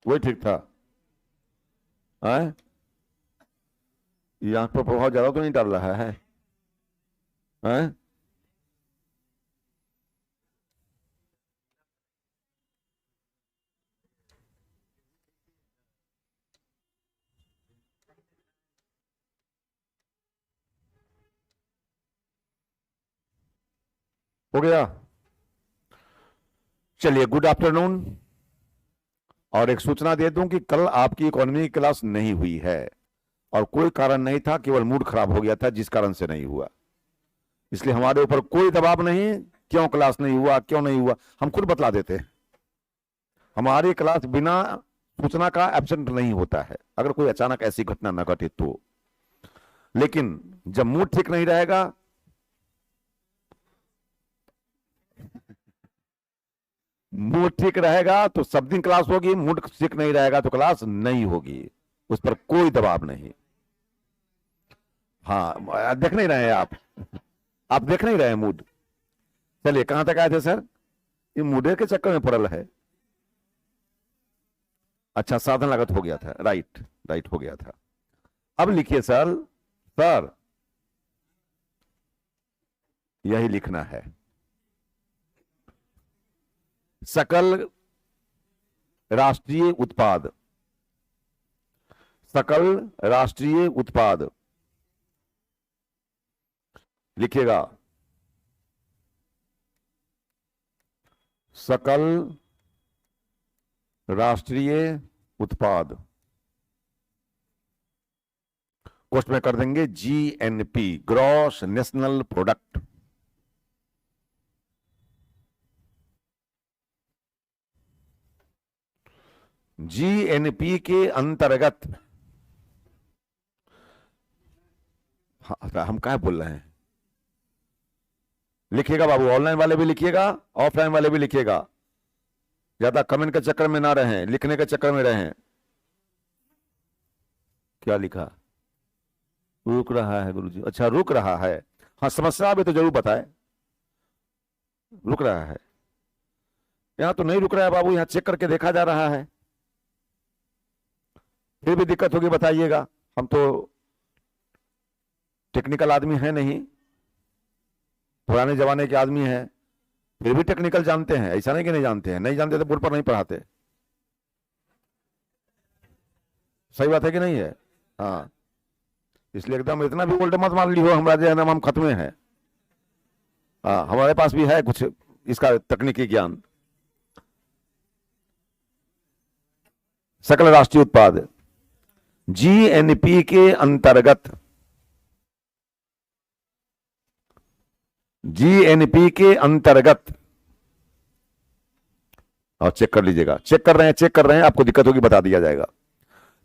वही ठीक था। है यहाँ पर प्रभाव ज्यादा तो नहीं डाल रहा है? हैं? हो गया। चलिए, गुड आफ्टरनून। और एक सूचना दे दूं कि कल आपकी इकोनॉमी की क्लास नहीं हुई है, और कोई कारण नहीं था, केवल मूड खराब हो गया था जिस कारण से नहीं हुआ। इसलिए हमारे ऊपर कोई दबाव नहीं। क्यों क्लास नहीं हुआ, क्यों नहीं हुआ, हम खुद बतला देते हैं। हमारी क्लास बिना सूचना का एब्सेंट नहीं होता है, अगर कोई अचानक ऐसी घटना न घटे तो। लेकिन जब मूड ठीक नहीं रहेगा, मूड ठीक रहेगा तो सब दिन क्लास होगी, मूड ठीक नहीं रहेगा तो क्लास नहीं होगी। उस पर कोई दबाव नहीं। हाँ, देख नहीं रहे हैं आप देख नहीं रहे हैं मूड। चलिए, कहां तक आए थे सर? ये मूडे के चक्कर में पड़ल है। अच्छा, साधन लागत हो गया था, राइट। राइट, हो गया था। अब लिखिए सर। सर, यही लिखना है। सकल राष्ट्रीय उत्पाद। सकल राष्ट्रीय उत्पाद लिखिएगा। सकल राष्ट्रीय उत्पाद कोष्ट में कर देंगे GNP, gross national product. GNP के अंतर्गत, हम क्या बोल रहे हैं? लिखिएगा बाबू, ऑनलाइन वाले भी लिखिएगा, ऑफलाइन वाले भी लिखिएगा। ज्यादा कमेंट के चक्कर में ना रहें, लिखने के चक्कर में रहें। क्या लिखा? रुक रहा है गुरुजी। अच्छा, रुक रहा है। हाँ, समस्या भी तो जरूर बताए। रुक रहा है। यहां तो नहीं रुक रहा है बाबू, यहां चेक करके देखा जा रहा है। फिर भी दिक्कत होगी बताइएगा। हम तो टेक्निकल आदमी है नहीं, पुराने जमाने के आदमी हैं, फिर भी टेक्निकल जानते हैं। ऐसा नहीं कि नहीं जानते हैं, नहीं जानते तो बोर्ड पर नहीं पढ़ाते। सही बात है कि नहीं है? हाँ। इसलिए एकदम इतना भी उल्टे मत मान ली हो हमारा जो है ना, हम खत्मे हैं। हाँ, हमारे पास भी है कुछ इसका तकनीकी ज्ञान। सकल राष्ट्रीय उत्पाद जीएनपी के अंतर्गत, जीएनपी के अंतर्गत, और चेक कर लीजिएगा। चेक कर रहे हैं, चेक कर रहे हैं, आपको दिक्कत होगी बता दिया जाएगा।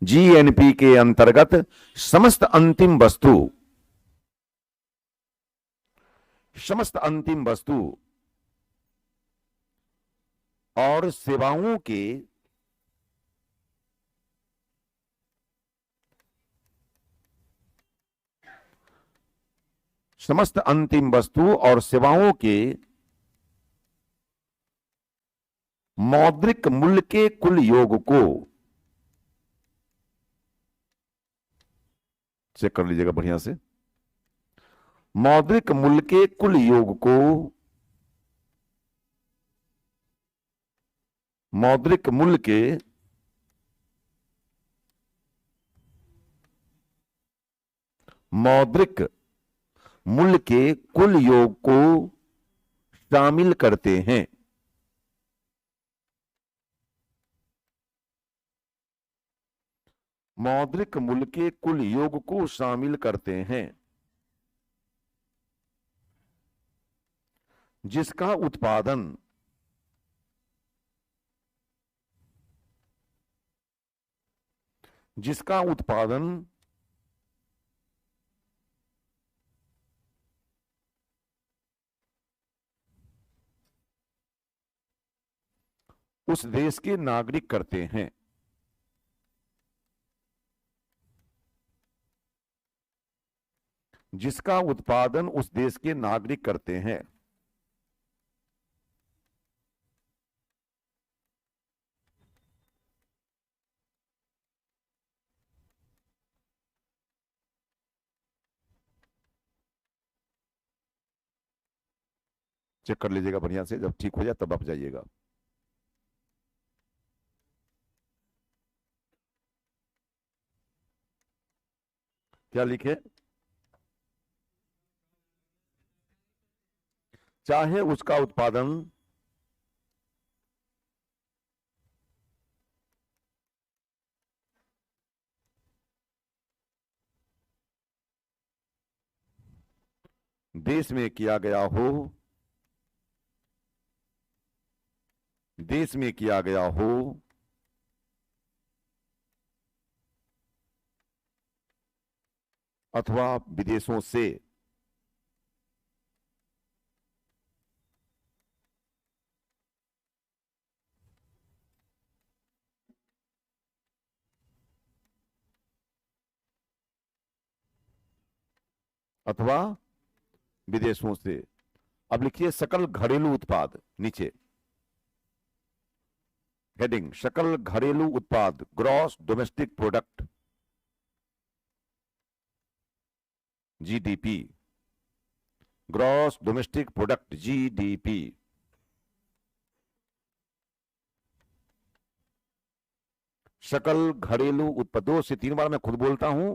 जीएनपी के अंतर्गत समस्त अंतिम वस्तु, समस्त अंतिम वस्तु और सेवाओं के समस्त अंतिम वस्तु और सेवाओं के मौद्रिक मूल्य के कुल योग को, चेक कर लीजिएगा बढ़िया से, मौद्रिक मूल्य के कुल योग को, मौद्रिक मूल्य के मौद्रिक मूल्य के कुल योग को शामिल करते हैं। मौद्रिक मूल्य के कुल योग को शामिल करते हैं, जिसका उत्पादन जिसका उत्पादन उस देश के नागरिक करते हैं। जिसका उत्पादन उस देश के नागरिक करते हैं। चेक कर लीजिएगा बढ़िया से, जब ठीक हो जाए तब आप जाइएगा। क्या लिखे? चाहे उसका उत्पादन देश में किया गया हो, देश में किया गया हो, अथवा विदेशों से, अथवा विदेशों से। अब लिखिए सकल घरेलू उत्पाद, नीचे हेडिंग सकल घरेलू उत्पाद, gross domestic product, GDP, gross domestic product, GDP. सकल घरेलू उत्पाद, 2 से 3 बार मैं खुद बोलता हूं,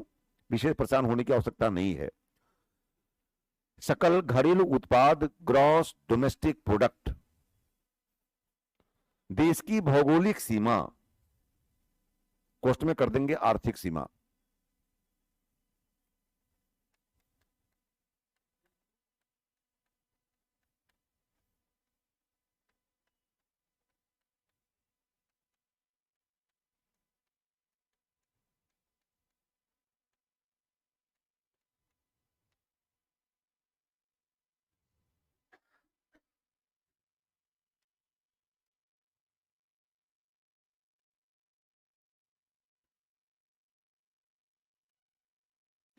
विशेष परेशान होने की आवश्यकता नहीं है। सकल घरेलू उत्पाद, ग्रॉस डोमेस्टिक प्रोडक्ट, देश की भौगोलिक सीमा, कोष्ट में कर देंगे आर्थिक सीमा।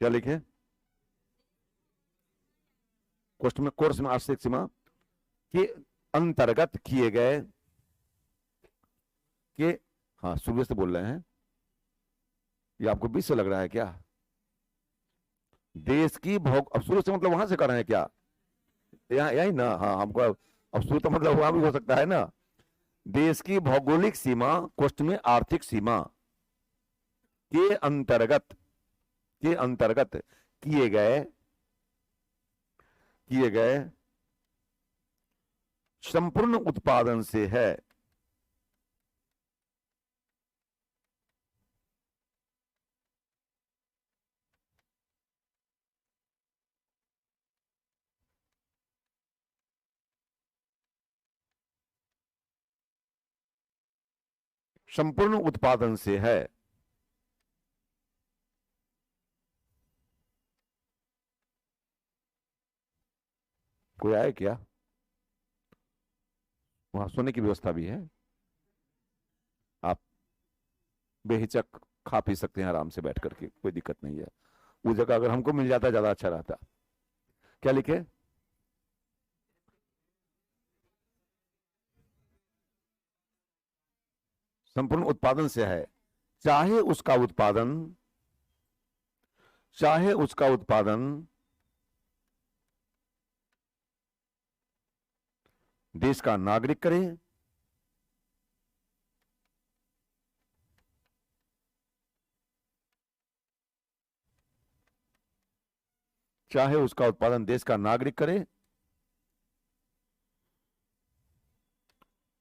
क्या लिखे? कोर्स में आर्थिक सीमा के अंतर्गत किए गए के, हाँ सुबह से बोल रहे हैं, ये आपको 20 से लग रहा है क्या? देश की भौग, अब शुरू से मतलब वहां से कर रहे हैं क्या? यहाँ यही ना, हाँ हमको अब शुरू तो मतलब वहां भी हो सकता है ना। देश की भौगोलिक सीमा, कोष्ट में आर्थिक सीमा के अंतर्गत, के अंतर्गत किए गए, किए गए संपूर्ण उत्पादन से है। संपूर्ण उत्पादन से है। कोई आए क्या? वहां सोने की व्यवस्था भी है, आप बेहिचक खा पी सकते हैं आराम से बैठ करके, कोई दिक्कत नहीं है। वो जगह अगर हमको मिल जाता ज्यादा अच्छा रहता। क्या लिखे? संपूर्ण उत्पादन से है, चाहे उसका उत्पादन, चाहे उसका उत्पादन देश का नागरिक करे, चाहे उसका उत्पादन देश का नागरिक करे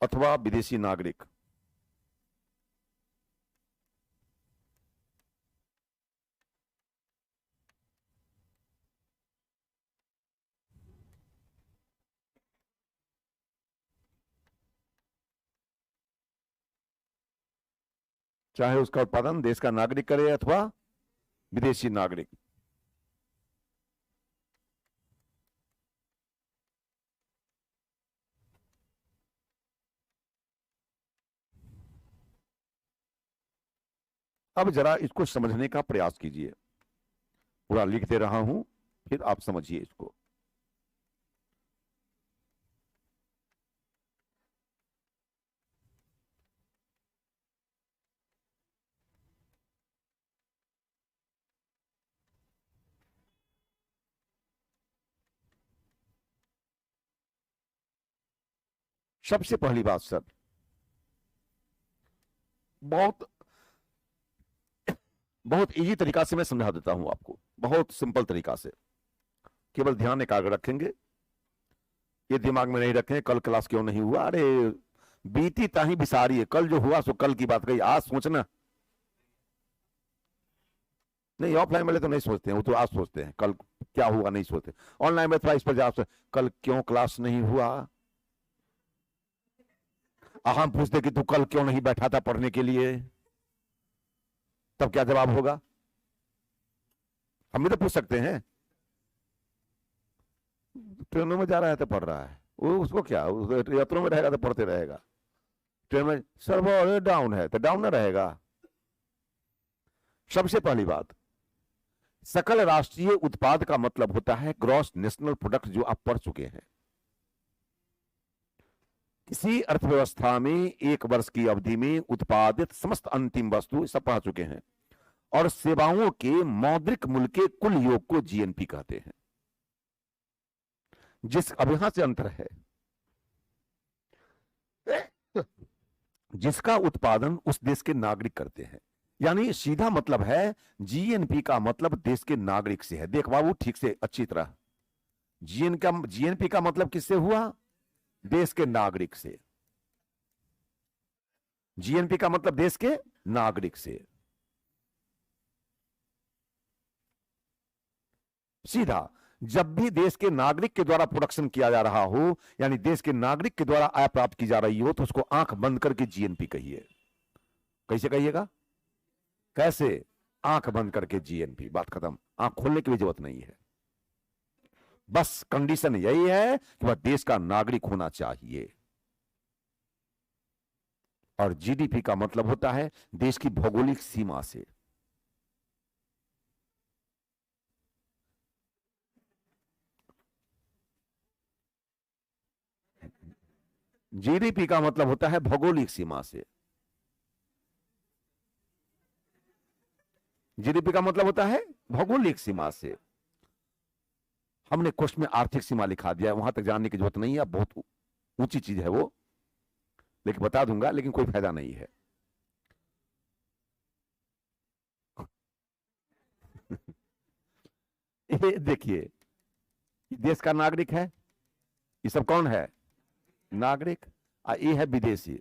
अथवा विदेशी नागरिक। चाहे उसका उत्पादन देश का नागरिक करे अथवा विदेशी नागरिक। अब जरा इसको समझने का प्रयास कीजिए, पूरा लिख दे रहा हूं, फिर आप समझिए इसको। सबसे पहली बात सर, बहुत बहुत इजी तरीका से मैं समझा देता हूं आपको, बहुत सिंपल तरीका से। केवल ध्यान एकाग्र रखेंगे, ये दिमाग में नहीं रखें कल क्लास क्यों नहीं हुआ, अरे बीती ताही बिसारी है, कल जो हुआ सो कल की बात कही, आज सोचना नहीं। ऑफलाइन वाले तो नहीं सोचते हैं, वो तो आज सोचते हैं, कल क्या हुआ नहीं सोचते। ऑनलाइन में थोड़ा इस पर जवाब, कल क्यों क्लास नहीं हुआ, हम पूछते कि तू कल क्यों नहीं बैठा था पढ़ने के लिए, तब क्या जवाब होगा, हम भी तो पूछ सकते हैं। ट्रेनों में जा रहा है तो पढ़ रहा है, वो उसको क्या, यात्रों में रहेगा तो पढ़ते रहेगा। ट्रेन में सर्वर डाउन है तो डाउन ना रहेगा। सबसे पहली बात, सकल राष्ट्रीय उत्पाद का मतलब होता है ग्रॉस नेशनल प्रोडक्ट, जो आप पढ़ चुके हैं। किसी अर्थव्यवस्था में एक वर्ष की अवधि में उत्पादित समस्त अंतिम वस्तु, सब पढ़ चुके हैं, और सेवाओं के मौद्रिक मूल्य के कुल योग को जीएनपी कहते हैं। अब यहां से अंतर है, जिसका उत्पादन उस देश के नागरिक करते हैं, यानी सीधा मतलब है जीएनपी का मतलब देश के नागरिक से है। देख बाबू ठीक से अच्छी तरह, जीएनपी का मतलब किससे हुआ, देश के नागरिक से। जीएनपी का मतलब देश के नागरिक से, सीधा। जब भी देश के नागरिक के द्वारा प्रोडक्शन किया जा रहा हो, यानी देश के नागरिक के द्वारा आय प्राप्त की जा रही हो, तो उसको आंख बंद करके जीएनपी कहिए। कैसे कहिएगा, कैसे, आंख बंद करके जीएनपी, बात खत्म, आंख खोलने की भी जरूरत नहीं है। बस कंडीशन यही है कि वह देश का नागरिक होना चाहिए। और जीडीपी का मतलब होता है देश की भौगोलिक सीमा से। जीडीपी का मतलब होता है भौगोलिक सीमा से। जीडीपी का मतलब होता है भौगोलिक सीमा से। हमने क्वेश्चन में आर्थिक सीमा लिखा दिया है, वहां तक जानने की जरूरत नहीं है, बहुत ऊंची चीज है वो, लेकिन बता दूंगा, लेकिन कोई फायदा नहीं है। ये देखिए, देश का नागरिक है, ये सब कौन है, नागरिक। ये है विदेशी।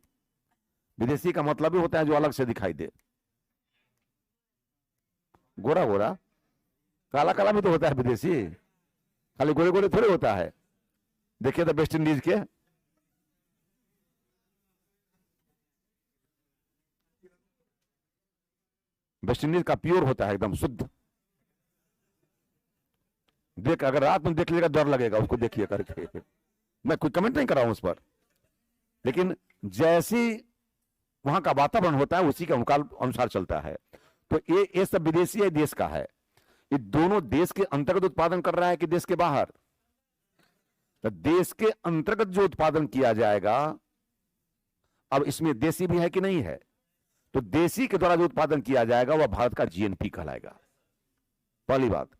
विदेशी का मतलब भी होता है जो अलग से दिखाई दे, गोरा गोरा, काला काला भी तो होता है विदेशी, खाली गोरे गोरे थोड़े होता है। देखिए तो वेस्ट इंडीज के, वेस्ट इंडीज का प्योर होता है एकदम शुद्ध। देख, अगर रात में देख लीजिएगा डर लगेगा उसको, देखिए करके। मैं कोई कमेंट नहीं कर रहा हूं उस पर, लेकिन जैसी वहां का वातावरण होता है उसी के अनुसार चलता है। तो ये सब विदेशी है, देश का है। ये दोनों देश के अंतर्गत उत्पादन कर रहा है कि देश के बाहर, तो देश के अंतर्गत जो उत्पादन किया जाएगा, अब इसमें देशी भी है कि नहीं है, तो देशी के द्वारा जो उत्पादन किया जाएगा वह भारत का जीएनपी कहलाएगा, पहली बात।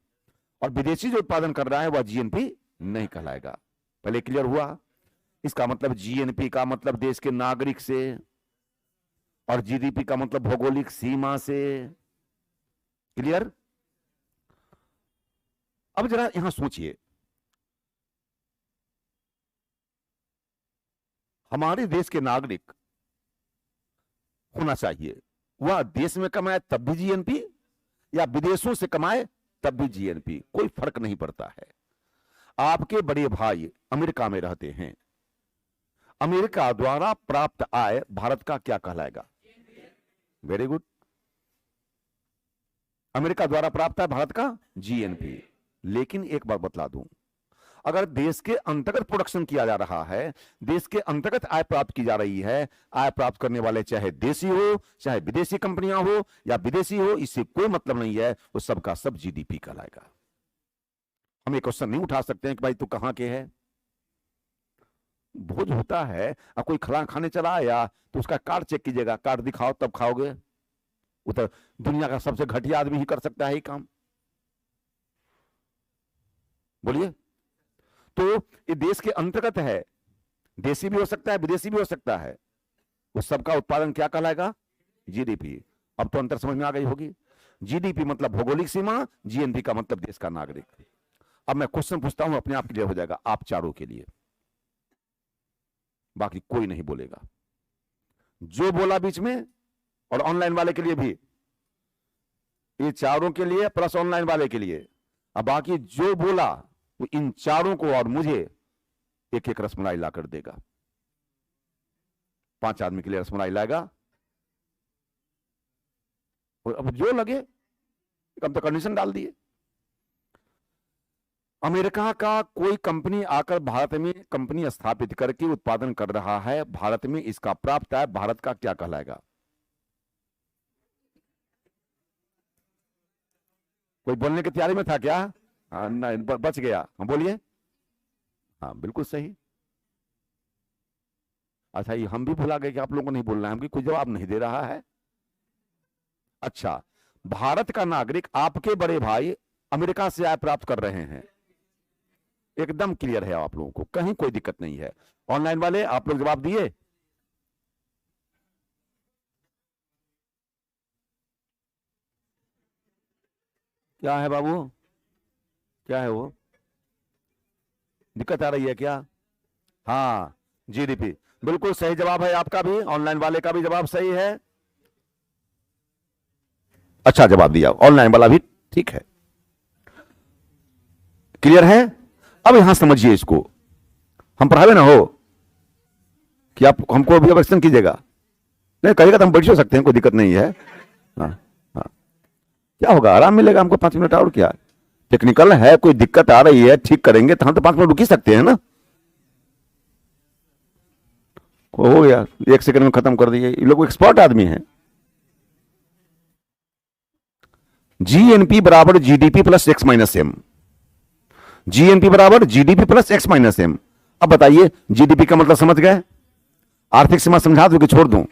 और विदेशी जो उत्पादन कर रहा है वह जीएनपी नहीं कहलाएगा। पहले क्लियर हुआ। इसका मतलब जीएनपी का मतलब देश के नागरिक से, और जीडीपी का मतलब भौगोलिक सीमा से। क्लियर। अब जरा यहां सोचिए, हमारे देश के नागरिक होना चाहिए, वह देश में कमाए तब भी जीएनपी, या विदेशों से कमाए तब भी जीएनपी, कोई फर्क नहीं पड़ता है। आपके बड़े भाई अमेरिका में रहते हैं, अमेरिका द्वारा प्राप्त आय भारत का क्या कहलाएगा, वेरी गुड, अमेरिका द्वारा प्राप्त है भारत का जीएनपी। लेकिन एक बात बतला दूं, अगर देश के अंतर्गत प्रोडक्शन किया जा रहा है, देश के अंतर्गत आय प्राप्त की जा रही है, आय प्राप्त करने वाले चाहे देशी हो चाहे विदेशी कंपनियां हो या विदेशी हो, इससे कोई मतलब नहीं है, वो सबका सब जीडीपी कहलाएगा। हम ये क्वेश्चन नहीं उठा सकते हैं कि भाई तू कहां के है। भोज होता है, अब कोई खिला खाने चला आया तो उसका कार्ड चेक कीजिएगा, कार्ड दिखाओ तब खाओगे। वो तो दुनिया का सबसे घटिया आदमी ही कर सकता है ये काम, बोलिए। तो ये देश के अंतर्गत है, देसी भी हो सकता है, विदेशी भी हो सकता है, उस सबका उत्पादन क्या कहलाएगा? जीडीपी। अब तो अंतर समझ में आ गई होगी। जीडीपी मतलब भौगोलिक सीमा, जीएनपी का मतलब देश का नागरिक। अब मैं क्वेश्चन पूछता हूं, अपने आप क्लियर हो जाएगा आप चारों के लिए, बाकी कोई नहीं बोलेगा। जो बोला बीच में, और ऑनलाइन वाले के लिए भी, ये चारों के लिए प्लस ऑनलाइन वाले के लिए। अब बाकी जो बोला वो इन चारों को और मुझे एक एक रसमलाई ला कर देगा। 5 आदमी के लिए रसमलाई लाएगा, और अब जो लगे, कम तो कंडीशन डाल दिए। अमेरिका का कोई कंपनी आकर भारत में कंपनी स्थापित करके उत्पादन कर रहा है, भारत में इसका प्राप्त है, भारत का क्या कहलाएगा? कोई बोलने की तैयारी में था क्या? हाँ, नहीं, बच गया। हाँ, बोलिए। हाँ, बिल्कुल सही। अच्छा, ये हम भी भुला गए कि आप लोगों को नहीं बोलना है, हमकी कोई जवाब नहीं दे रहा है। अच्छा, भारत का नागरिक आपके बड़े भाई अमेरिका से आय प्राप्त कर रहे हैं, एकदम क्लियर है आप लोगों को, कहीं कोई दिक्कत नहीं है। ऑनलाइन वाले आप लोग जवाब दिए? क्या है बाबू, क्या है वो? दिक्कत आ रही है क्या? हाँ, जीडीपी बिल्कुल सही जवाब है आपका भी, ऑनलाइन वाले का भी जवाब सही है। अच्छा जवाब दिया, ऑनलाइन वाला भी ठीक है। क्लियर है? अब यहां समझिए इसको, हम पढ़ावे ना हो कि आप हमको भी क्वेश्चन कीजिएगा, नहीं कहेगा तो हम बैठ सकते हैं, कोई दिक्कत नहीं है। हाँ, हाँ, क्या होगा, आराम मिलेगा हमको 5 मिनट और। क्या टेक्निकल है, कोई दिक्कत आ रही है ठीक करेंगे तो हम तो 5 मिनट रुक ही सकते हैं ना। हो गया, 1 सेकंड में खत्म कर दिए, ये लोग एक्सपर्ट आदमी हैं। जीएनपी बराबर GDP plus X minus M. GNP बराबर GDP plus X minus M. अब बताइए, जीडीपी का मतलब समझ गए? आर्थिक सीमा समझा दूं कि छोड़ दूं?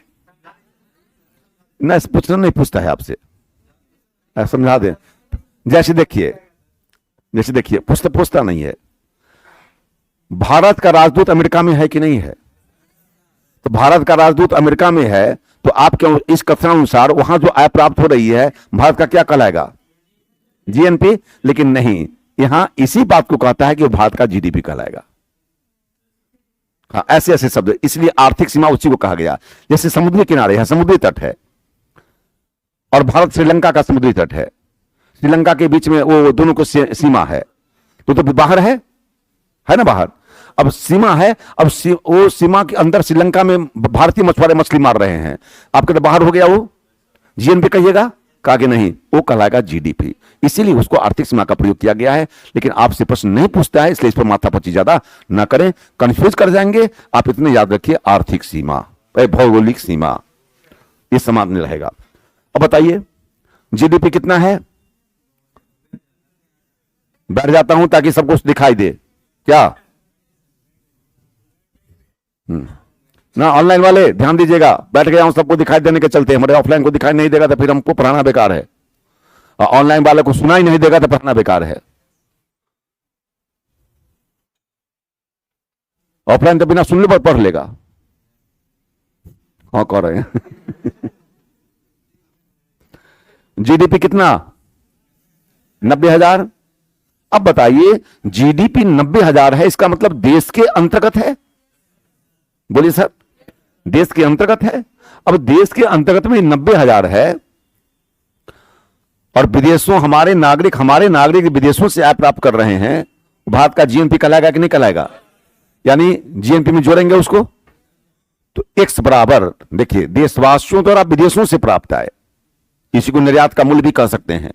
ना, पूछना नहीं पूछता है आपसे, समझा दें। जैसे देखिए पूछता नहीं है। भारत का राजदूत अमेरिका में है कि नहीं है? तो भारत का राजदूत अमेरिका में है, तो आपके इस कथनानुसार वहां जो आय प्राप्त हो रही है, भारत का क्या कहलाएगा? जीएनपी। लेकिन नहीं, यहां इसी बात को कहता है कि भारत का जीडीपी कहलाएगा। हाँ, ऐसे ऐसे शब्द, इसलिए आर्थिक सीमा उसी को कहा गया। जैसे समुद्री किनारे है, समुद्री तट है, और भारत श्रीलंका का समुद्री तट है, श्रीलंका के बीच में वो दोनों को सीमा है, तो बाहर है ना बाहर। अब सीमा है, अब वो सीमा के अंदर श्रीलंका में भारतीय मछुआरे मछली मार रहे हैं, आपके तो बाहर हो गया वो। जीएनपी कहिएगा, कहा कि नहीं, वो कहलाएगा जीडीपी। इसीलिए उसको आर्थिक सीमा का प्रयोग किया गया है। लेकिन आपसे प्रश्न नहीं पूछता है, इसलिए इस पर माथापच्ची ज्यादा ना करें, कंफ्यूज कर जाएंगे आप। इतने याद रखिए, आर्थिक सीमा, भौगोलिक सीमा, ये सामान्य रहेगा। अब बताइए जीडीपी कितना है? बैठ जाता हूं ताकि सब कुछ दिखाई दे। क्या ना, ऑनलाइन वाले ध्यान दीजिएगा, बैठ गया हूं, सबको दिखाई देने के चलते। हमारे ऑफलाइन को दिखाई नहीं देगा तो फिर हमको पढ़ाना बेकार है, और ऑनलाइन वाले को सुनाई नहीं देगा तो पढ़ाना बेकार है। ऑफलाइन तो बिना सुनने पर पढ़ लेगा। हाँ, कह रहे हैं। जीडीपी कितना? 90,000। अब बताइए, जीडीपी 90,000 है, इसका मतलब देश के अंतर्गत है? बोलिए सर, देश के अंतर्गत है। अब देश के अंतर्गत में 90,000 है, और विदेशों हमारे नागरिक विदेशों से आय प्राप्त कर रहे हैं, भारत का जीएनपी कहलाएगा कि नहीं कहलाएगा? यानी जीएनपी में जोड़ेंगे उसको, तो एक्स बराबर, देखिए, देशवासियों द्वारा विदेशों से प्राप्त आय, इसी को निर्यात का मूल्य भी कह सकते हैं,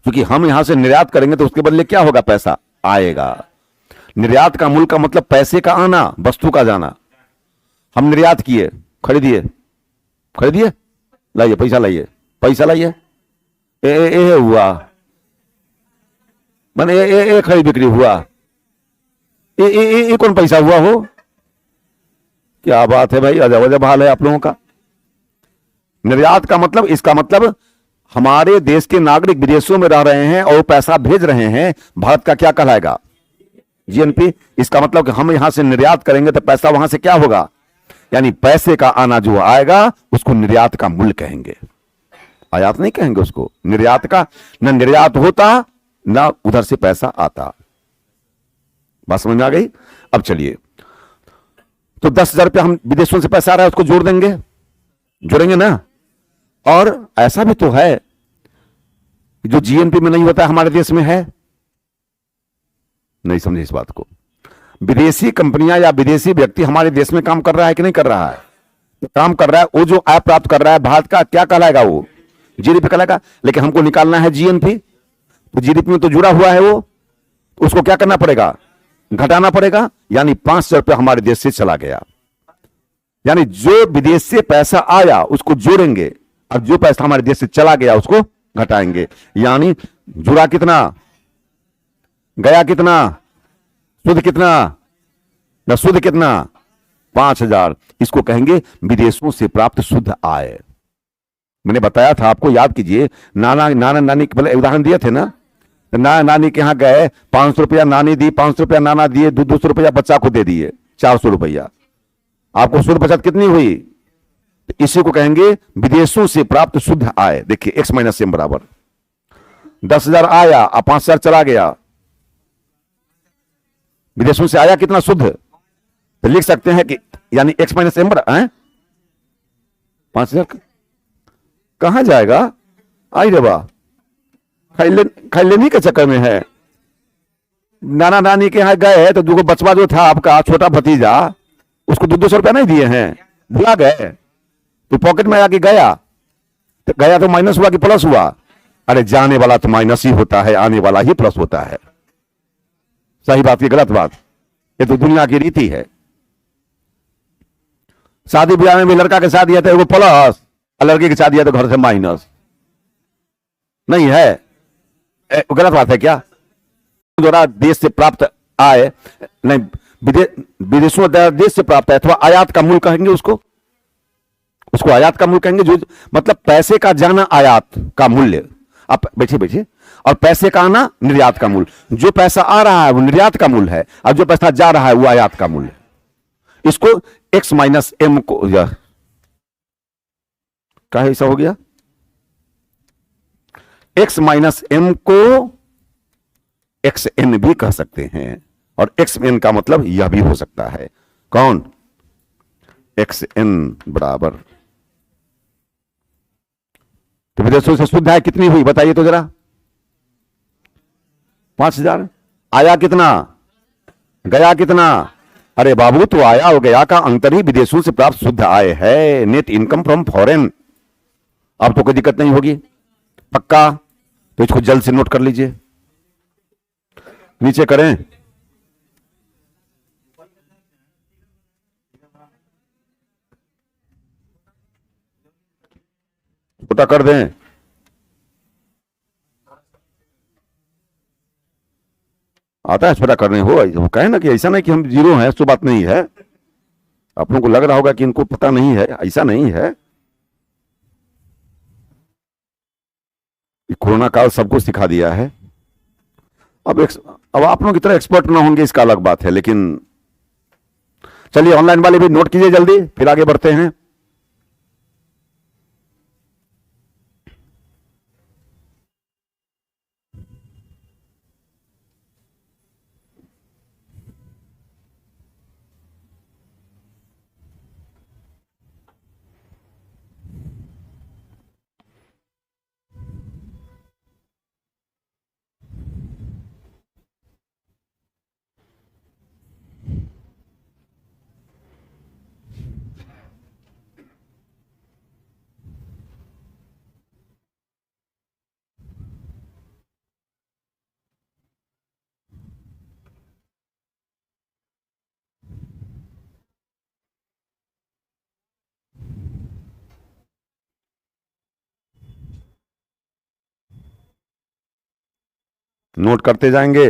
क्योंकि हम यहां से निर्यात करेंगे तो उसके बदले क्या होगा? पैसा आएगा। निर्यात का मूल्य का मतलब पैसे का आना, वस्तु का जाना। हम निर्यात किए, खरीदिए, लाइए पैसा लाइए, ए हुआ, माने ए खरीद बिक्री हुआ, ए कौन पैसा हुआ हो? क्या बात है भाई, अजब अजब हाल है आप लोगों का। निर्यात का मतलब, इसका मतलब हमारे देश के नागरिक विदेशों में रह रहे हैं और पैसा भेज रहे हैं, भारत का क्या कहलाएगा? जीएनपी। इसका मतलब कि हम यहां से निर्यात करेंगे तो पैसा वहां से क्या होगा, यानी पैसे का आना जो आएगा उसको निर्यात का मूल्य कहेंगे, आयात नहीं कहेंगे उसको। निर्यात का न निर्यात होता ना उधर से पैसा आता। बात समझ में आ गई। अब चलिए, तो 10,000 रुपया हम विदेशों से पैसा आ रहा है उसको जोड़ देंगे, जोड़ेंगे ना। और ऐसा भी तो है जो जीएनपी में नहीं होता हमारे देश में है। नहीं समझे इस बात को। विदेशी कंपनियां या विदेशी व्यक्ति हमारे देश में काम कर रहा है कि नहीं कर रहा है, तो काम कर रहा है। वो जो आय प्राप्त कर रहा है भारत का, क्या कहलाएगा वो, जीडीपी कहलाएगा। लेकिन हमको निकालना है जीएनपी, तो जीडीपी में तो जुड़ा हुआ है वो, तो उसको क्या करना पड़ेगा, घटाना पड़ेगा। यानी 5,000 रुपया हमारे देश से चला गया। यानी जो विदेश से पैसा आया उसको जोड़ेंगे और जो पैसा हमारे देश से चला गया उसको घटाएंगे। यानी जुड़ा कितना, गया कितना, शुद्ध कितना, न शुद्ध कितना, 5,000। इसको कहेंगे विदेशों से प्राप्त शुद्ध आय। मैंने बताया था आपको, याद कीजिए। नाना नानी के पहले उदाहरण दिए थे ना, नाना नानी के यहां गए, 500 रुपया नानी दी, 500 रुपया नाना दिए, 200 रुपया बच्चा को दे दिए, 400 रुपया। आपको शुद्ध बचत कितनी हुई, तो इसी को कहेंगे विदेशों से प्राप्त शुद्ध आय। देखिए एक्स माइनस एम बराबर 10,000 आया और 5,000 चला गया। विदेशों से आया कितना शुद्ध, तो लिख सकते हैं कि यानी एक्स माइनस एम बराबर 5,000 कहां जाएगा। आई रे वाह, खाई लेने के चक्कर में है। नाना नानी के यहां गए तो दूगो बचवा जो था आपका छोटा भतीजा, उसको 200 रुपया नहीं दिए हैं, भुला गए, तो पॉकेट में आके गया तो माइनस हुआ कि प्लस हुआ। अरे जाने वाला तो माइनस ही होता है, आने वाला ही प्लस होता है। सही बात की गलत बात, ये तो दुनिया की रीति है। शादी ब्याह में भी लड़का के साथ दिया था वो प्लस, और लड़की के साथ दिया तो घर से माइनस। नहीं है, गलत बात है क्या। द्वारा देश से प्राप्त आय नहीं, विदेशों द्वारा देश से प्राप्त है अथवा आयात का मूल्य कहेंगे उसको आयात का मूल्य कहेंगे। जो मतलब पैसे का जाना आयात का मूल्य, आप बैठिए, और पैसे का आना निर्यात का मूल्य। जो पैसा आ रहा है वो निर्यात का मूल्य है, और जो पैसा जा रहा है वो आयात का मूल्य। इसको एक्स माइनस एम को, क्या ऐसा हो गया, एक्स माइनस एम को एक्स एन भी कह सकते हैं, और एक्स एन का मतलब यह भी हो सकता है। कौन, एक्स एन बराबर, तो विदेशों से शुद्ध आय कितनी हुई बताइए तो जरा, 5,000। आया कितना, गया कितना। अरे बाबू, तो आया और गया का अंतर ही विदेशों से प्राप्त शुद्ध आय है, नेट इनकम फ्रॉम फॉरेन। अब तो कोई दिक्कत नहीं होगी, पक्का। तो इसको जल्द से नोट कर लीजिए, नीचे करें। छोटा कर दें, आता है छोटा करने हो। कहे ना कि ऐसा नहीं कि हम जीरो हैं, तो बात नहीं है। आप लोगों को लग रहा होगा कि इनको पता नहीं है, ऐसा नहीं है। कोरोना काल सबको सिखा दिया है। अब आप लोगों की तरह एक्सपर्ट ना होंगे इसका अलग बात है, लेकिन चलिए ऑनलाइन वाले भी नोट कीजिए जल्दी, फिर आगे बढ़ते हैं। नोट करते जाएंगे।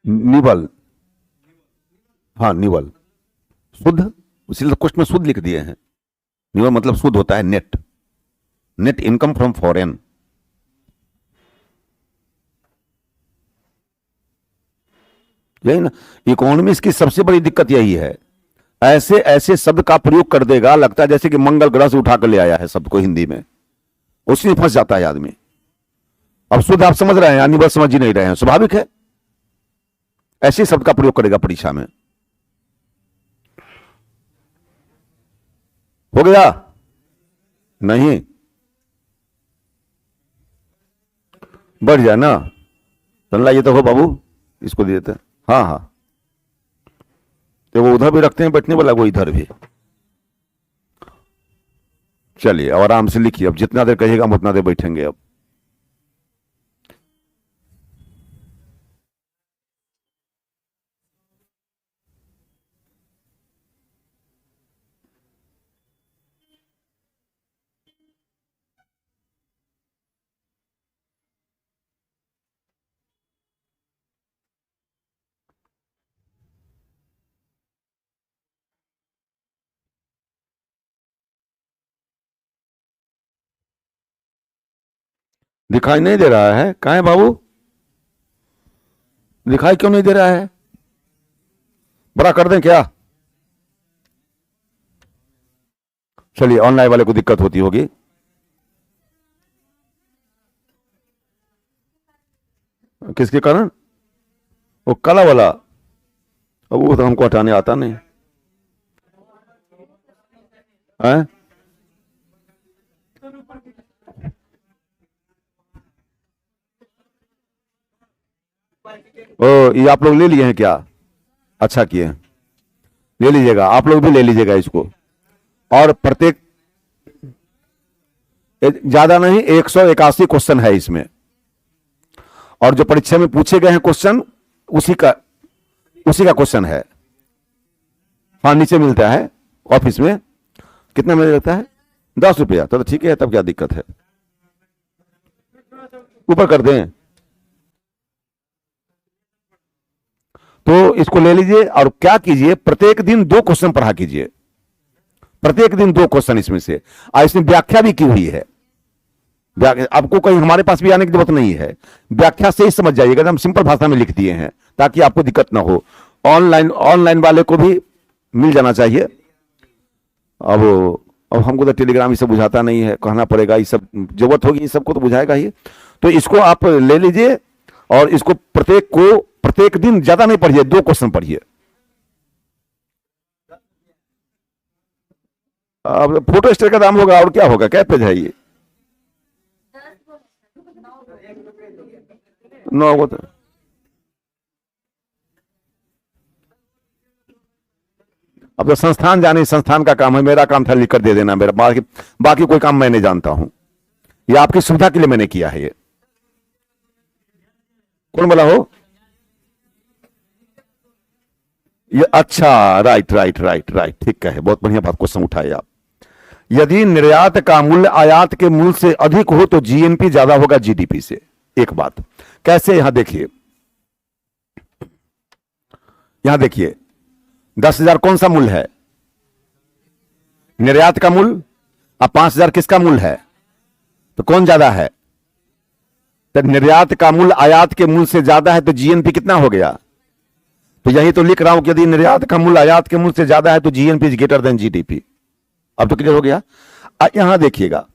निवल, हाँ निवल शुद्ध, इसीलिए तो क्वेश्चन में शुद्ध लिख दिए हैं। निवल मतलब शुद्ध होता है net, net income from foreign. यही ना, इकोनॉमिक्स की सबसे बड़ी दिक्कत यही है, ऐसे ऐसे शब्द का प्रयोग कर देगा, लगता है जैसे कि मंगल ग्रह से उठा कर ले आया है शब्द को हिंदी में, उसी में फंस जाता है आदमी। अब शुद्ध आप समझ रहे हैं, यानी बस समझ ही नहीं रहे हैं, स्वाभाविक है, ऐसे शब्द का प्रयोग करेगा परीक्षा में। हो गया? नहीं, बढ़ जाए ना, चल ये तो हो बाबू, इसको दे देते। हाँ हाँ, तो वो उधर भी रखते हैं बैठने वाला, वो इधर भी। चलिए अब आराम से लिखिए, अब जितना देर कहिएगा हम उतना देर बैठेंगे। अब दिखाई नहीं दे रहा है, कहाँ है बाबू? दिखाई क्यों नहीं दे रहा है? बड़ा कर दें क्या? चलिए, ऑनलाइन वाले को दिक्कत होती होगी। किसके कारण? वो काला वाला, अब वो तो हमको हटाने आता नहीं है। ओ, ये आप लोग ले लिए हैं क्या? अच्छा किए, ले लीजिएगा, आप लोग भी ले लीजिएगा इसको। और प्रत्येक, ज्यादा नहीं, 181 क्वेश्चन है इसमें, और जो परीक्षा में पूछे गए हैं क्वेश्चन उसी का क्वेश्चन है। हाँ, नीचे मिलता है ऑफिस में। कितना मिल जाता है? 10 रुपया, तो ठीक है, तब क्या दिक्कत है, ऊपर कर दें। तो इसको ले लीजिए, और क्या कीजिए, प्रत्येक दिन 2 क्वेश्चन पढ़ा कीजिए, प्रत्येक दिन 2 क्वेश्चन इसमें से। और इसमें व्याख्या भी की हुई है, आपको कहीं हमारे पास भी आने की जरूरत नहीं है, व्याख्या से ही समझ जाइएगा, एकदम सिंपल भाषा में लिख दिए हैं ताकि आपको दिक्कत ना हो। ऑनलाइन वाले को भी मिल जाना चाहिए। अब हमको तो टेलीग्राम ये सब बुझाता नहीं है, कहना पड़ेगा, ये सब जरूरत होगी, ये सबको तो बुझाएगा ही। तो इसको आप ले लीजिए, और इसको प्रत्येक दिन, ज्यादा नहीं पढ़िए, 2 क्वेश्चन पढ़िए। अब फोटो स्टेट का दाम होगा, और क्या होगा, क्या पेज है ये? 9 को तो अब तो संस्थान जाने, संस्थान का काम है, मेरा काम था लिख कर दे देना, मेरा बाकी कोई काम मैं नहीं जानता हूं, ये आपकी सुविधा के लिए मैंने किया है। ये कौन बोला हो? ये अच्छा, राइट राइट राइट राइट, ठीक है, बहुत बढ़िया बात क्वेश्चन उठाए आप। यदि निर्यात का मूल्य आयात के मूल्य से अधिक हो तो जीएनपी ज्यादा होगा जीडीपी से। एक बात कैसे, यहां देखिए, यहां देखिए, 10,000 कौन सा मूल्य है? निर्यात का मूल्य। अब 5,000 किसका मूल्य है? तो कौन ज्यादा है? तो निर्यात का मूल्य आयात के मूल्य से ज्यादा है, तो जीएनपी कितना हो गया? तो यही तो लिख रहा हूं कि यदि निर्यात का मूल्य आयात के मूल्य से ज्यादा है तो GNP is greater than GDP. अब तो क्लियर हो गया। यहां देखिएगा,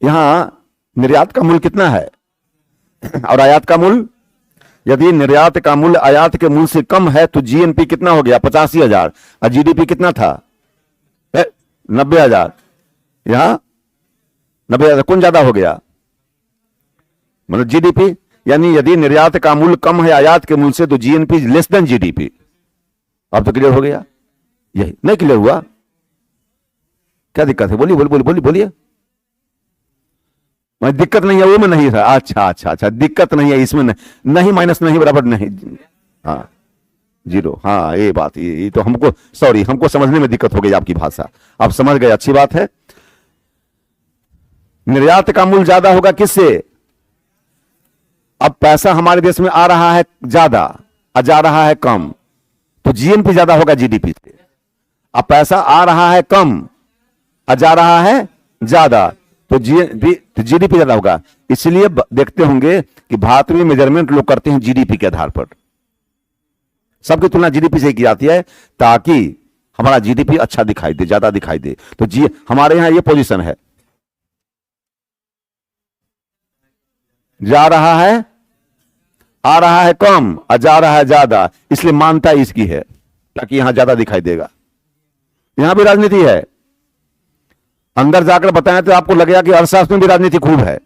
यहां निर्यात का मूल्य कितना है और आयात का मूल्य, यदि निर्यात का मूल्य आयात के मूल्य से कम है तो जीएनपी कितना हो गया? 85,000, और जीडीपी कितना था? 90,000। यहां 90,000, कौन ज्यादा हो गया? मतलब जीडीपी, यानी यदि निर्यात का मूल्य कम है आयात के मूल्य से तो जीएनपी लेस देन जीडीपी। अब तो क्लियर हो गया। यही नहीं क्लियर हुआ? क्या दिक्कत है? बोलिए बोलिए बोलिए बोलिए। दिक्कत नहीं है, वो में नहीं था। अच्छा अच्छा अच्छा, दिक्कत नहीं है इसमें, नहीं माइनस नहीं बराबर नहीं, हाँ 0, हाँ ये बात, ये तो हमको, सॉरी, हमको समझने में दिक्कत हो गई आपकी भाषा, आप समझ गए, अच्छी बात है। निर्यात का मूल्य ज्यादा होगा किससे? अब पैसा हमारे देश में आ रहा है ज्यादा, और जा रहा है कम, तो जीएनपी ज्यादा होगा जीडीपी से। अब पैसा आ रहा है कम और जा रहा है ज्यादा, तो जीडीपी ज्यादा होगा। इसलिए देखते होंगे कि भारत में मेजरमेंट लोग करते हैं जीडीपी के आधार पर, सबकी तुलना जीडीपी से की जाती है ताकि हमारा जीडीपी अच्छा दिखाई दे, ज्यादा दिखाई दे। तो हमारे यहां ये पोजीशन है, जा रहा है, आ रहा है कम और जा रहा है ज्यादा, इसलिए मान्यता इसकी है ताकि यहां ज्यादा दिखाई देगा। यहां भी राजनीति है, अंदर जाकर बताएं तो आपको लगेगा कि अर्थशास्त्र में भी राजनीति खूब है।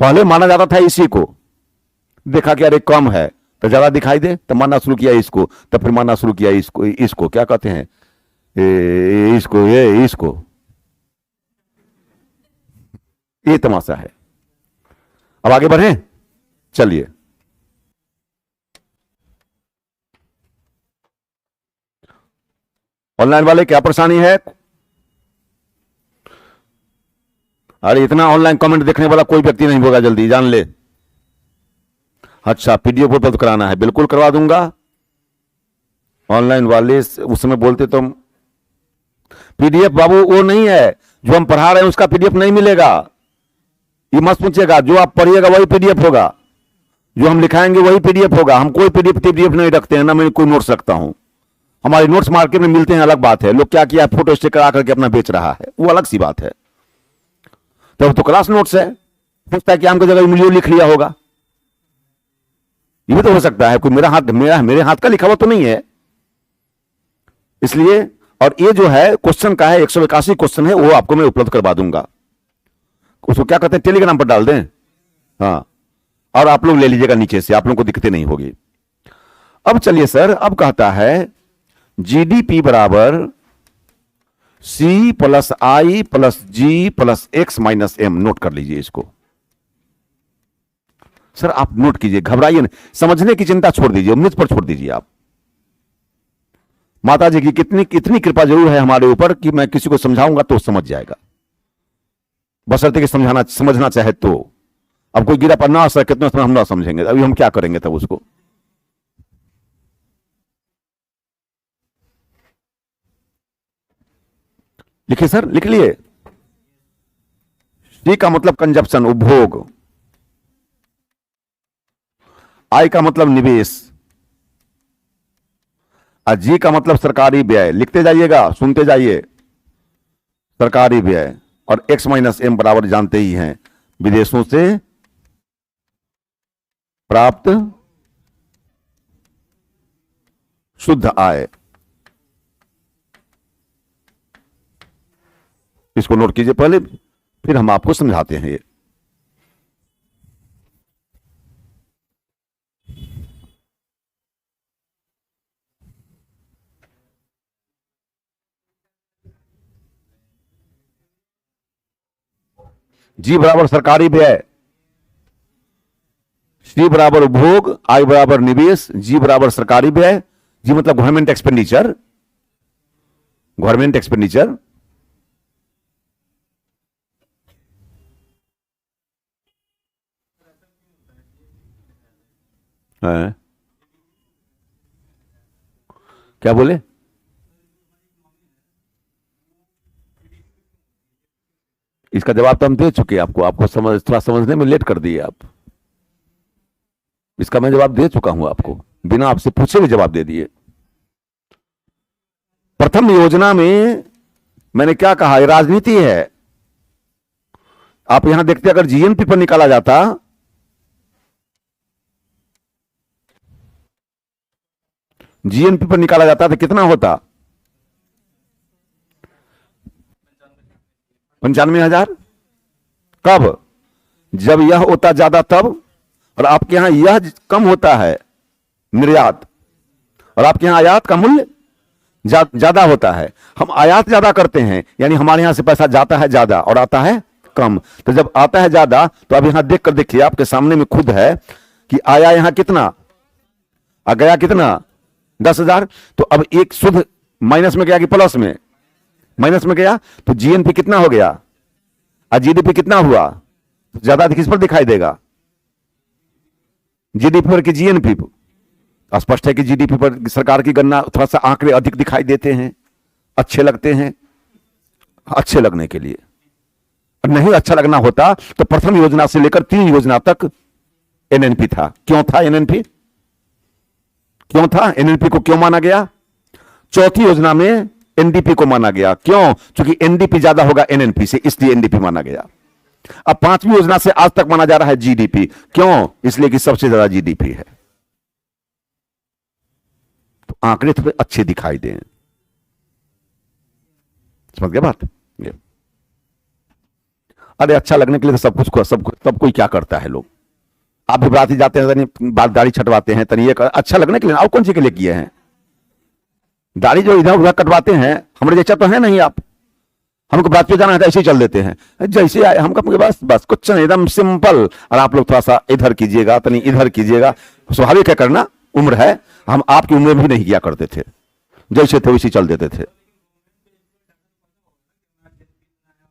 पहले माना जाता था इसी को, देखा कि अरे कम है तो ज्यादा दिखाई दे, तो मानना शुरू किया इसको, तो फिर मानना शुरू किया इसको क्या कहते हैं, इसको ये तमाशा है। अब आगे बढ़े, चलिए। ऑनलाइन वाले क्या परेशानी है? अरे इतना ऑनलाइन कमेंट देखने वाला कोई व्यक्ति नहीं होगा, जल्दी जान ले। अच्छा, पीडीएफ उपलब्ध कराना है, बिल्कुल करवा दूंगा। ऑनलाइन वाले उस समय बोलते तो पीडीएफ बाबू वो नहीं है जो हम पढ़ा रहे हैं, उसका पीडीएफ नहीं मिलेगा। ये मत पूछिएगा, जो आप पढ़िएगा वही पीडीएफ होगा, जो हम लिखाएंगे वही पीडीएफ होगा। हम कोई पीडीएफ नहीं रखते हैं, ना मैं कोई नोट्स रखता हूं। हमारे नोट्स मार्केट में मिलते हैं, अलग बात है। लोग क्या किया, फोटो स्टिक करा करके अपना बेच रहा है, वो अलग सी बात है। तो क्लास नोट्स है, हो सकता है कि आपकी जगह इमलियो लिख लिया होगा, ये भी तो हो सकता है। कोई मेरे हाथ का लिखा हुआ तो नहीं है, इसलिए। और ये जो है क्वेश्चन का है, 181 क्वेश्चन है, वो आपको मैं उपलब्ध करवा दूंगा। उसको क्या कहते हैं, टेलीग्राम पर डाल दें, हाँ, और आप लोग ले लीजिएगा नीचे से, आप लोगों को दिक्कतें नहीं होगी। अब चलिए सर, अब कहता है जीडीपी बराबर C plus I plus G plus X minus M. Note कर लीजिए इसको सर, आप नोट कीजिए, घबराइए नहीं, समझने की चिंता छोड़ दीजिए, उम्मीद पर छोड़ दीजिए आप। माता जी की कितनी कृपा जरूर है हमारे ऊपर कि मैं किसी को समझाऊंगा तो समझ जाएगा, बशर्ते कि समझना चाहे तो। अब कोई गिरा पन्ना सर कितना समय हम ना समझेंगे, अभी हम क्या करेंगे तब उसको। लिखिए सर, लिख लिए। सी का मतलब कंजप्शन, उपभोग। आई का मतलब निवेश, और जी का मतलब सरकारी व्यय। लिखते जाइएगा, सुनते जाइए, सरकारी व्यय। और एक्स माइनस एम बराबर जानते ही हैं, विदेशों से प्राप्त शुद्ध आय। इसको नोट कीजिए पहले, फिर हम आपको समझाते हैं ये। जी बराबर सरकारी व्यय, सी बराबर उपभोग, आई बराबर निवेश, जी बराबर सरकारी व्यय। जी मतलब गवर्नमेंट एक्सपेंडिचर, गवर्नमेंट एक्सपेंडिचर। क्या बोले? इसका जवाब तो हम दे चुके आपको, थोड़ा समझने में लेट कर दिए आप। इसका मैं जवाब दे चुका हूं आपको, बिना आपसे पूछे भी जवाब दे दिए। प्रथम योजना में मैंने क्या कहा, ये राजनीति है। आप यहां देखते अगर जीएनपी पर निकाला जाता, जीएनपी पर निकाला जाता तो कितना होता? 95,000। कब? जब यह होता ज्यादा तब, और आपके यहां यह कम होता है निर्यात, और आपके यहां आयात का मूल्य ज्यादा होता है। हम आयात ज्यादा करते हैं, यानी हमारे यहां से पैसा जाता है ज्यादा और आता है कम। तो जब आता है ज्यादा, तो अब यहां देख कर देखिए, आपके सामने में खुद है कि आया यहां कितना, आ गया कितना, 10,000। तो अब एक शुद्ध माइनस में गया कि प्लस में? माइनस में गया, तो जीएनपी कितना हो गया और जीडीपी कितना हुआ? ज्यादा किस पर दिखाई देगा? जीडीपी पर कि जीएनपी पर? स्पष्ट है कि जीडीपी पर सरकार की गणना, थोड़ा सा आंकड़े अधिक दिखाई देते हैं, अच्छे लगते हैं, अच्छे लगने के लिए। नहीं अच्छा लगना होता तो प्रथम योजना से लेकर 3 योजना तक एनएनपी था। क्यों था एनएनपी? क्यों था एनएनपी को क्यों माना गया? चौथी योजना में एनडीपी को माना गया। क्यों? क्योंकि एनडीपी ज्यादा होगा एनएनपी से, इसलिए एनडीपी माना गया। अब 5वीं योजना से आज तक माना जा रहा है जीडीपी। क्यों? इसलिए कि सबसे ज्यादा जीडीपी है। तो आंकड़े थोड़े अच्छे दिखाई दें। समझ गए बात? अरे अच्छा लगने के लिए तो सब कोई क्या करता है। लोग आप भी बराती जाते हैं, तनी बाल दाढ़ी छटवाते हैं, तनी अच्छा लगने के लिए। और कौन सी के लिए किए हैं? दाढ़ी जो इधर उधर कटवाते हैं, हमारे जैसा तो है नहीं आप। हमको बात पे जाना है तो ऐसे ही चल देते हैं जैसे आए हमको, बस बस कुछ नहीं, एकदम सिंपल। और आप लोग थोड़ा सा इधर कीजिएगा, तनी इधर कीजिएगा। स्वाभाविक है करना, उम्र है। हम आपकी उम्र में भी नहीं किया करते थे, जैसे थे वैसे चल देते थे।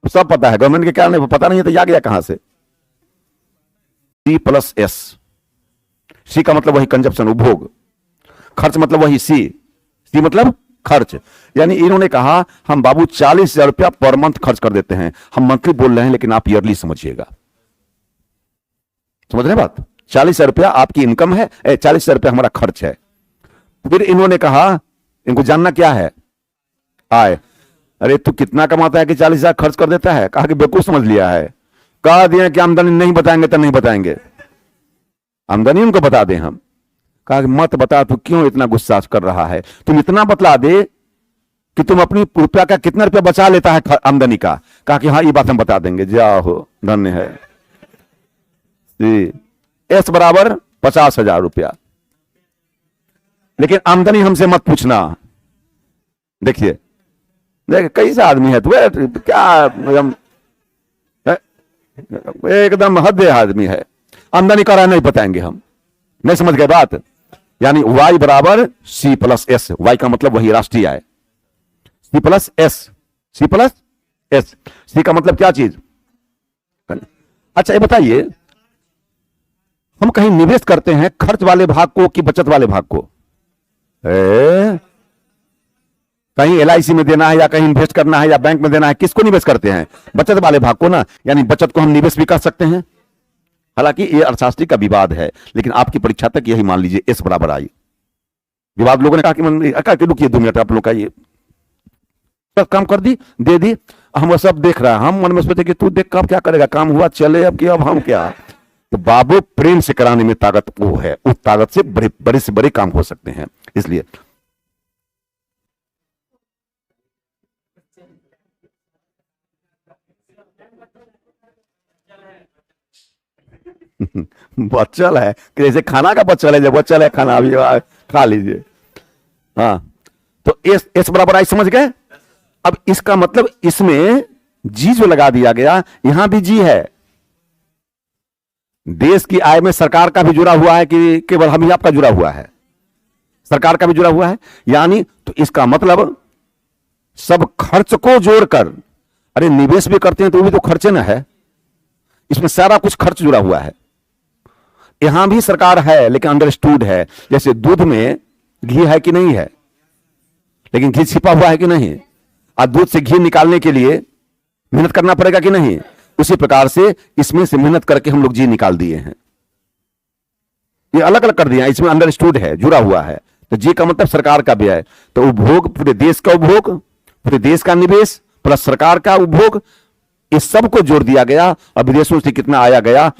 सब पता है, गवर्नमेंट के क्या नहीं पता नहीं है तो आ गया कहां से? C+S। सी का मतलब वही कंजप्शन, उपभोग। खर्च मतलब वही सी मतलब खर्च। यानी इन्होंने कहा हम बाबू 40,000 रुपया पर मंथ खर्च कर देते हैं। हम मंथली बोल रहे हैं लेकिन आप ईयरली समझिएगा। समझ रहे बात? 40,000 रुपया आपकी इनकम है, 40,000 रुपया हमारा खर्च है। फिर इन्होंने कहा, इनको जानना क्या है? आय। अरे तू कितना कमाता है कि 40,000 खर्च कर देता है? कहा कि बेवकूफ समझ लिया है। कहा दिया कि आमदनी नहीं बताएंगे तो नहीं बताएंगे, आमदनी उनको बता दें हम। कहा कि मत बता, तू क्यों इतना गुस्सा कर रहा है? तुम इतना बतला दे कि तुम अपनी रुपया का कितना रुपया बचा लेता है आमदनी का। कहा कि हाँ ये बात हम बता देंगे। जाओ, धन्य है। एस बराबर 50,000 रुपया, लेकिन आमदनी हमसे मत पूछना। देखिए कैसा आदमी है तू, क्या एकदम हद आदमी है। आमदनी का रहा नहीं बताएंगे हम। नहीं समझ गए बात? यानी y बराबर C+S। y का मतलब वही राष्ट्रीय आय। C+S, C+S। C का मतलब क्या चीज? अच्छा ये बताइए, हम कहीं निवेश करते हैं खर्च वाले भाग को कि बचत वाले भाग को? कहीं LIC में देना है या कहीं इन्वेस्ट करना है या बैंक में देना है, किसको निवेश करते हैं? बचत वाले भाग को ना। यानी बचत को हम निवेश भी कर सकते हैं। हालांकि ये अर्थशास्त्री का विवाद है, लेकिन आपकी परीक्षा तक यही मान लीजिए S बराबर आई। विवाद लोगों ने कहा कि रुकिए 2 मिनट, आप लोग का ये सब काम कर दी, दे दी, हम सब देख रहा है। हम मन में सोचे कि तू देख कब क्या करेगा, काम हुआ चले, अब कि अब हम क्या। तो बाबू प्रेम से कराने में ताकत वो है, उस ताकत से बड़े से बड़े काम हो सकते हैं। इसलिए बच्चल है कि जैसे खाना का बच्चल है, जब बच्चल है खाना अभी खा लीजिए। हाँ, तो एस बराबर आई, समझ गए? अब इसका मतलब इसमें जी जो लगा दिया गया, यहां भी जी है। देश की आय में सरकार का भी जुड़ा हुआ है कि केवल हम ही आपका जुड़ा हुआ है? सरकार का भी जुड़ा हुआ है। यानी तो इसका मतलब सब खर्च को जोड़कर, अरे निवेश भी करते हैं तो वो भी तो खर्चे ना है, इसमें सारा कुछ खर्च जुड़ा हुआ है। यहां भी सरकार है लेकिन अंडरस्टूड है। जैसे दूध में घी है कि नहीं है, लेकिन घी छिपा हुआ है कि नहीं, और दूध से घी निकालने के लिए मेहनत करना पड़ेगा कि नहीं। उसी प्रकार से इसमें से मेहनत करके हम लोग घी निकाल दिए हैं। ये अलग अलग कर दिया, इसमें अंडरस्टूड है, जुड़ा हुआ है। तो जी का मतलब सरकार का व्यय, तो उपभोग, पूरे देश का उपभोग, पूरे देश का निवेश प्लस सरकार का उपभोग, इस सब को जोड़ दिया गया और विदेशों से कितना आया गया